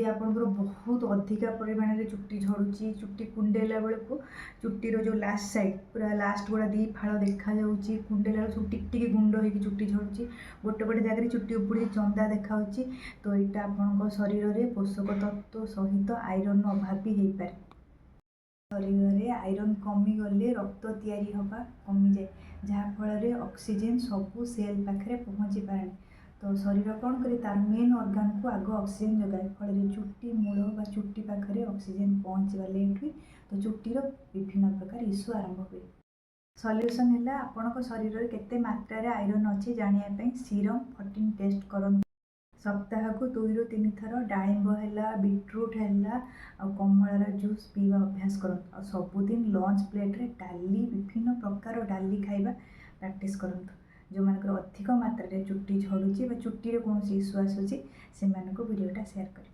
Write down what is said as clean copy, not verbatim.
जदि आपंकर बहुत अधिका परिमाण में चुट्टी झड़ुची चुट्टी कुंडेला बेलू चुट्टीर जो लास्ट साइड पूरा लास्ट गुड़ा दी फाड़ देखा कुंडेला चुट्टी टिके गुंड हो चुट्टी झड़ुची गोटे गोटे जगह चुट्टी उपड़ी चंदा देखा तो यहाँ आपण शरीर में पोषक तत्व सहित आयरन अभाव भी हो पारे। शरीर में आयरन कमी गले रक्त तैयारी हवा कमी जाए जहाँफल ऑक्सीजन सबू सेल पाखे पहुँची पारे तो शरीर कौन करे तार मेन ऑर्गन को आग ऑक्सीजन जगाए फल चुट्टी मूल बा चुट्टी पाखे ऑक्सीजन पहुँचवा लेट हुए तो चुट्टीर विभिन्न प्रकार इश्यू आरंभ हुए। सॉल्यूशन है आपण शरीर में केते मात्रा आयरन अच्छी जानापी सीरम 14 टेस्ट करते सप्ताह को 2 ରୁ 3 थर डाळिंब है बीटरूट है कमलार जूस पीवा अभ्यास करते और सबुदिन लंच प्लेट्रे डाली विभिन्न प्रकार डाली खाइबा प्रैक्टिस करते जो मानकर अधिक मात्रा चुट्टी झड़ुची चुट्टी कौन इश्यू आसूसी से वीडियोटा शेयर करें।